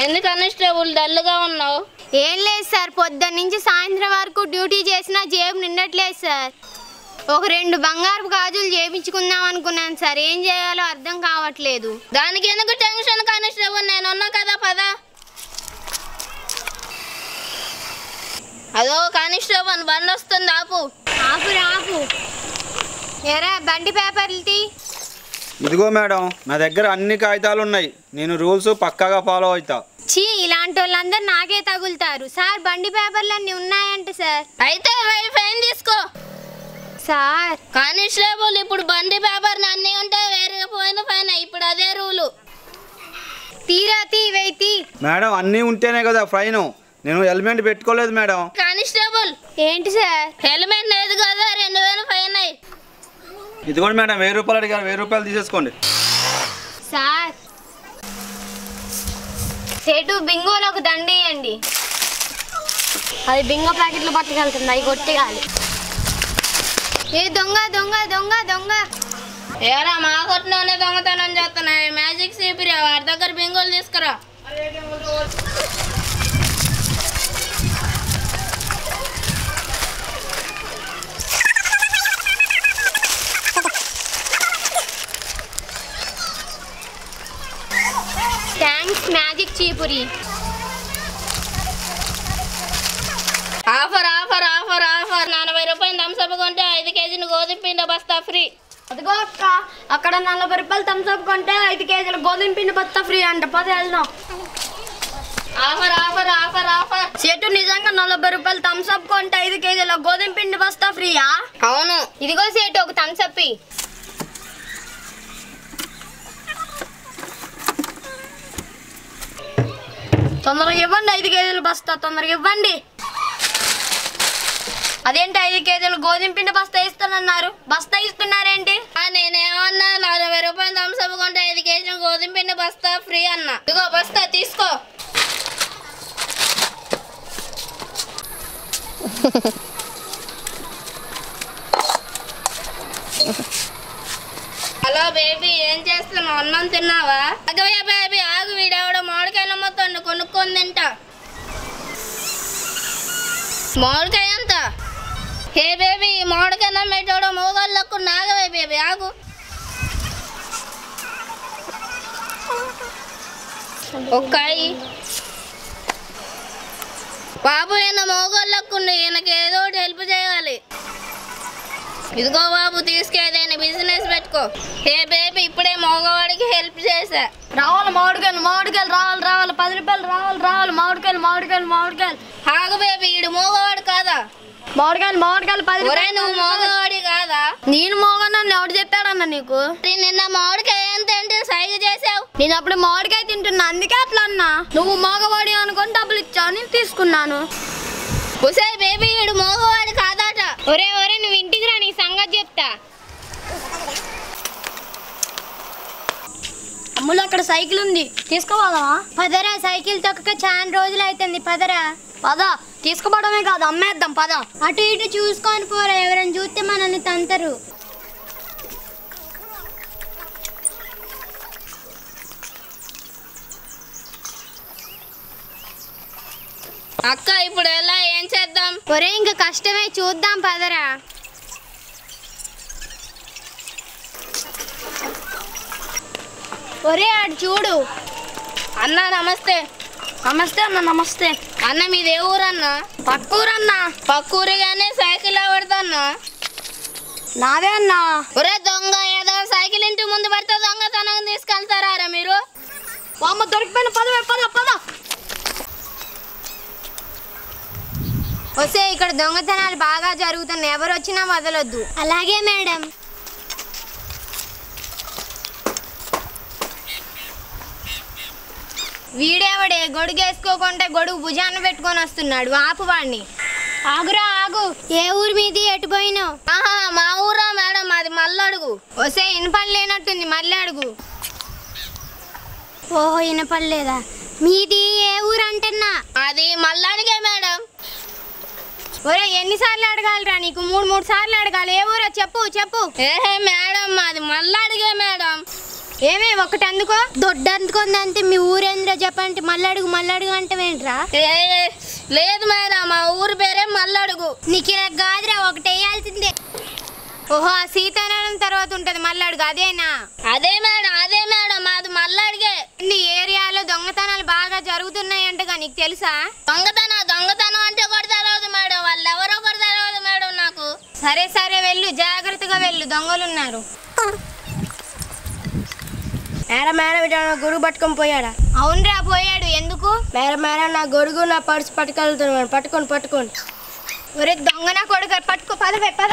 ఎందుకు కానిస్టేబుల్ డల్గా ఉన్నావు? ఏం లేదు సార్, పొద్దున్న నుంచి సాయంత్రం వరకు డ్యూటీ చేసినా జేబు నిండట్లేదు సార్. ఒక 2 బంగారు గాజులు చేయించుకుందాం అనుకున్నాను సార్, ఏం చేయాలో అర్థం కావట్లేదు. దానికి ఎందుకు టెన్షన్ కానిస్టేబుల్, నేను ఉన్నా కదా, పద. అదో కానిస్టేబుల్ బండి వస్తుంది, ఆపు. ఆపు ఎరా బండి పేపర్లు తీ. ఇదిగో మేడం, నా దగ్గర అన్ని కాగితాలు ఉన్నాయి, నేను రూల్స్ పక్కాగా ఫాలో అవుతా. చీ, ఇలాంటి వాళ్ళందరూ నాకే తగులుతారు సార్. బండి పేపర్లు అన్నీ ఉన్నాయంట సార్. అయితే ఫైన్ తీసుకో సార్. కానిస్టేబుల్ ఇప్పుడు బండి పేపర్లు అన్నీ ఉంటే వేరే పోయిన ఫైన్, ఇప్పుడు అదే రూలు. తీరా తీ. మేడం అన్నీ ఉంటేనే కదా ఫైన్, నేను హెల్మెట్ పెట్టుకోలేదు మేడం. కానిస్టేబుల్ ఏంటి సార్? హెల్మెట్ లేదు కదా, 2000 ఫైన్ అయ్యి. ఇదిగోండి మేడం, 1000 రూపాయలు అడిగారు, 1000 రూపాయలు తీసేసుకోండి. సార్ సేటు బింగోలో ఒక దండి ఇవ్వండి. అది బింగో ప్యాకెట్లు పట్టుకెళ్తుంది, అవి కొట్టేయాలి. ఏ దొంగ దొంగ దొంగ దొంగ ఏరా మా కొట్లోనే దొంగతనం చేస్తున్నాయి. మ్యాజిక్ సీపిరా, వారి దగ్గర బింగోలు తీసుకురా. Thanks magic చీపురి. ఆఫర్ 40 రూపాయలు థమ్స్అప్ కొంటే 5 కేజీలు గోధుమ పిండి బస్తా ఫ్రీ. అదిగో అక్క, అక్కడ 40 రూపాయలు థమ్స్అప్ కొంటే 5 కేజీల గోధుమ పిండి బస్తా ఫ్రీ అంట. పద వెళ్దాం. ఆఫర్ చెట్టు నిజంగా 40 రూపాయలు థమ్స్అప్ కొంటే 5 కేజీల గోధుమ పిండి బస్తా ఫ్రీయా? అవును. ఇదిగో సేటు ఒక థమ్స్అప్. తొందరగా ఇవ్వండి, 5 కేజీల బస్తా తొందరగా ఇవ్వండి. అదేంటి 5 కేజీలు గోధుమ పిండి బస్తా ఇస్తానన్నారు, బస్తా ఇస్తున్నారేంటి? నేనేమన్నా 40 రూపాయలు థమ్స్అప్ కొంటే 5 కేజీలు గోధుమ పిండి బస్తా ఫ్రీ అన్నా. ఇదిగో బస్తా తీసుకో. హలో బేబీ, ఏం చేస్తున్నావు? అన్నం తిన్నావా? అగవే బేబీ ఆగు, వీడెవడ మామిడికాయలు అమ్ముతాడు, కొనుక్కొని తింటా. మామిడికాయ ఎంత? హే బేబీ, మామిడికాయ నమ్మేటోడు మోగాళ్ళకు నాగవే బేబీ, ఆగు. ఒక్కాయి బాబు, ఈయన మోగాళ్ళకు ఈయనకి ఏదో ఒకటి హెల్ప్ చేయాలి. ఇదిగో బాబు, తీసుకేదైనా బిజినెస్ పెట్టుకో. హే బేబీ, ఇప్పుడే మగవాడికి హెల్ప్ చేసా. రావాలి మామిడికాయలు రావాలి 10 రూపాయలు రావాలి మామిడికాయలు. ఆగు బేబీ, ఈడు మోగవాడు కాదా? మామిడికాయలు 10 రూపాయలు. నువ్వు మోగవాడి కాదా? నేను మోగన్నాను, ఎవడు చెప్పాడన్నా నీకు? నిన్న మామిడికాయ ఎంత అంటే సైగ చేసావు. నేను అప్పుడు మామిడికాయ తింటున్నా, అందుకే అట్లా అన్నా. నువ్వు మోగవాడి అనుకొని డబ్బులు ఇచ్చావు, నేను తీసుకున్నాను. ఉసే బేబీ, ఈడు మోగవాడు కాదాట. ఒరే నువ్వు ఇంటికి రా, నీ సంగతి చెప్తా. అమ్ములు, అక్కడ సైకిల్ ఉంది, తీసుకోవాలా? పదరా, సైకిల్ తొక్కక చాలా రోజులు అవుతుంది, పదరా. పద, తీసుకోవడమే కాదు అమ్మేద్దాం, పద. అటు ఇటు చూసుకొని పోరా, ఎవరైనా చూస్తే మనల్ని తంతరు. అక్క, ఇప్పుడు ఎలా, ఏం చేద్దాం? ఒరే ఇంకా కష్టమే, చూద్దాం పదరా. ఒరే అటు చూడు. అన్న నమస్తే. నమస్తే అన్న మీదే ఊరన్నా? పక్కూరన్నా. పక్కూరిగానే సైకిల్ ఎవరితో అన్నా? నాదే అన్నా. ఒరే దొంగ, ఏదో సైకిల్ ఇంటి ముందు పడితే దొంగతనం తీసుకెళ్తారా మీరు? అమ్మ దొరికిపోయిన, పద. వస్తే ఇక్కడ దొంగతనాలు బాగా జరుగుతున్నాయి, ఎవరు వచ్చినా వదలొద్దు. అలాగే మేడం. వీడేవాడే గొడుగేసుకోకుంటే గొడుగు భుజాన్ని పెట్టుకొని వస్తున్నాడు, ఆపు వాడిని. ఆగురా ఆగు. ఏ ఊరి మీది, ఎటు పోయినావు? ఆహా, మా ఊరా మేడం, అది మల్లడుగు. వస్తే ఇనపని లేనట్టుంది, మళ్ళీ అడుగు. ఓహో, ఇనపడలేదా? మీది ఏ ఊరు అంటున్నా? అది మల్లడిగే మేడం. ఒరే ఎన్నిసార్లు అడగాలిరా నీకు? 3 సార్లు అడగాలి. ఏ ఊరో చెప్పు. ఏహే మేడం, అది మల్లడిగే మేడం. ఏమే ఒకటి అందుకో దొడ్డు అందుకుంది అంతే. మీ ఊరేంద్ర చెప్పంటే మల్లడుగు అంటే ఏంట్రా? లేదు మేడం, మా ఊరి పేరే మల్లడుగు. నీకు ఇలా కాదురా, ఒకటి వేయాల్సిందే. ఓహో, ఆ సీతారామం తర్వాత ఉంటది మల్లడుగు, అదేనా? అదే మేడం అది మల్లడిగే. ఈ ఏరియాలో దొంగతనాలు బాగా జరుగుతున్నాయంటగా, నీకు తెలుసా? దొంగతనం అంటే కూడా తెలియదు మేడం, వాళ్ళు ఎవరో కూడా తెలియదు మేడం నాకు. సరే వెళ్ళు, జాగ్రత్తగా వెళ్ళు, దొంగలు ఉన్నారు. మేడం ఇటు నా గొడుగు పట్టుకొని పోయాడా? అవునరా, పోయాడు. ఎందుకు? మేడం నా గొడుగు నా పర్సు పట్టుకెళ్తాను. పట్టుకోండి. ఒరే దొంగ నా కొడుకు, పట్టుకో, పద.